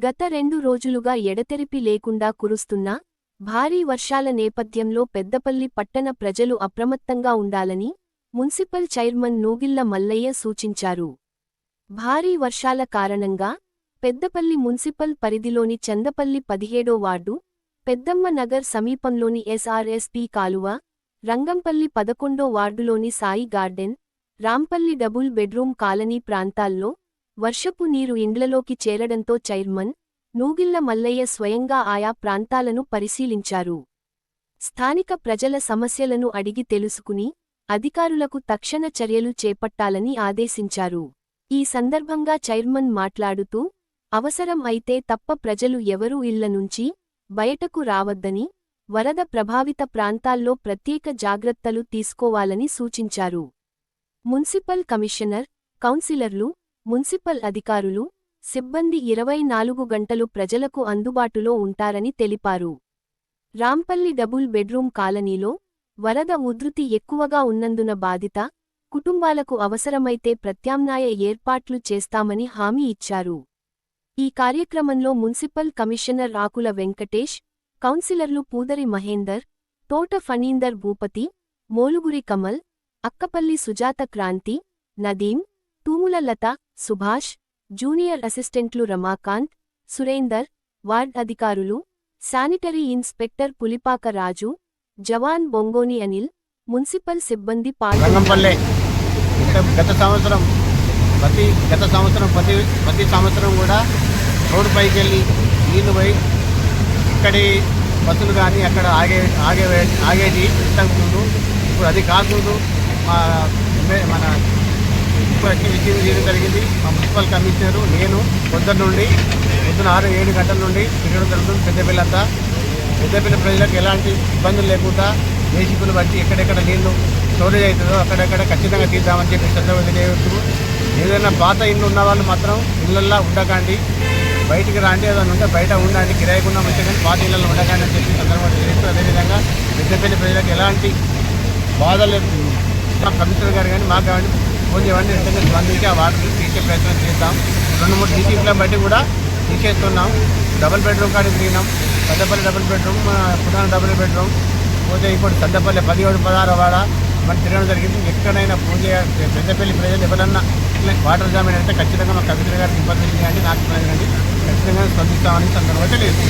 గత 2 రోజులుగా ఎడతెరిపి లేకుండా కురుస్తున్న భారీ వర్షాల నేపథ్యంలో పెద్దపల్లి పట్టణ ప్రజలు అప్రమత్తంగా ఉండాలని మున్సిపల్ చైర్మన్ నూగిళ్ల మల్లయ్య సూచించారు. భారీ వర్షాల కారణంగా పెద్దపల్లి మున్సిపల్ పరిధిలోని చందపల్లి 17వ వార్డు, పెద్దమ్మ నగర్ సమీపంలోని ఎస్ఆర్ఎస్పీ కాలువ, రంగంపల్లి 11వ వార్డులోని Sai garden, Rampalli double bedroom colony ప్రాంతాల్లో వర్షపు నీరు ఇండ్లలోకి చేరడంతో చైర్మన్ నూగిళ్ల మల్లయ్య స్వయంగా ఆయా ప్రాంతాలను పరిశీలించారు. స్థానిక ప్రజల సమస్యలను అడిగి తెలుసుకుని అధికారులకు తక్షణ చర్యలు చేపట్టాలని ఆదేశించారు. ఈ సందర్భంగా చైర్మన్ మాట్లాడుతూ, అవసరం అయితే తప్ప ప్రజలు ఎవరూ ఇళ్ల నుంచి బయటకు రావద్దని, వరద ప్రభావిత ప్రాంతాల్లో ప్రత్యేక జాగ్రత్తలు తీసుకోవాలని సూచించారు. మున్సిపల్ కమిషనర్, కౌన్సిలర్లు, మున్సిపల్ అధికారులు, సిబ్బంది 24 గంటలు ప్రజలకు అందుబాటులో ఉంటారని తెలిపారు. రాంపల్లి డబుల్ బెడ్రూమ్ కాలనీలో వరద ఉధృతి ఎక్కువగా ఉన్నందున బాధిత కుటుంబాలకు అవసరమైతే ప్రత్యామ్నాయ ఏర్పాట్లు చేస్తామని హామీ ఇచ్చారు. ఈ కార్యక్రమంలో మున్సిపల్ కమిషనర్ ఆకుల వెంకటేష్, కౌన్సిలర్లు పూదరి మహేందర్, తోట ఫణీందర్ భూపతి, మోలుగురి కమల్, అక్కపల్లి సుజాత క్రాంతి, నదీం, తూముల లత, సుభాష్, జూనియర్ అసిస్టెంట్లు రమాకాంత్, సురేందర్, వార్డ్ అధికారులు, శానిటరీ ఇన్స్పెక్టర్ పులిపాక రాజు, జవాన్ బొంగోని అనిల్, మున్సిపల్ సిబ్బంది పాల్గొన్నారు. గత సంవత్సరం ప్రతి సంవత్సరం కూడా రోడ్డు పైకి వెళ్ళి నీళ్లు పోయి ఇక్కడి బస్సులు కానీ అక్కడ ఆగేది ఇంతకుముందు. ఇప్పుడు అది కాకుండా మన రిసీవ్ చేయడం జరిగింది. మా మున్సిపల్ కమిషనరు నేను పొద్దున్న 6-7 గంటల నుండి తిరగడం జరుగుతుంది. పెద్దపల్లి ప్రజలకు ఎలాంటి ఇబ్బందులు లేకుండా జేసీబీలు బట్టి ఎక్కడెక్కడ నీళ్లు స్టోరేజ్ అవుతుందో అక్కడెక్కడ ఖచ్చితంగా తీద్దామని చెప్పి సందర్భంగా తెలియవచ్చు. ఏదైనా పాత ఇళ్ళు ఉన్న వాళ్ళు మాత్రం ఇళ్ళల్లో ఉండకండి, బయటికి రాండి, ఏదైనా ఉంటే బయట ఉండండి, కిరాయికుండా ఉంటే కానీ పాత ఇళ్ళల్లో ఉండకండి అని చెప్పి సందర్భంగా తెలియచ్చు. అదేవిధంగా పెద్దపల్లి ప్రజలకు ఎలాంటి బాధలు కమిషనర్ గారు కానీ మాకు కానీ ఫోన్ చేయండి, వెంటనే స్పందించి ఆ వాటర్ తీసే ప్రయత్నం చేస్తాం. 2-3 డీసీపీలను బట్టి కూడా తీసేస్తున్నాం. డబుల్ బెడ్రూమ్ కాడికి తిరిగినాం. పెద్దపల్లి డబుల్ బెడ్రూమ్, పురాణ డబుల్ బెడ్రూమ్, పోతే ఇప్పుడు చందపల్లి 17-16 వాడ మనం తిరగడం జరిగింది. ఎక్కడైనా పూజ పెద్దపల్లి ప్రజలు ఎవరన్నా వాటర్ జామీన్ అయితే ఖచ్చితంగా మా కమిషనర్ గారికి ఇబ్బంది చేయండి, నాకు ఖచ్చితంగా స్పందిస్తామని సందర్భంగా తెలియదు.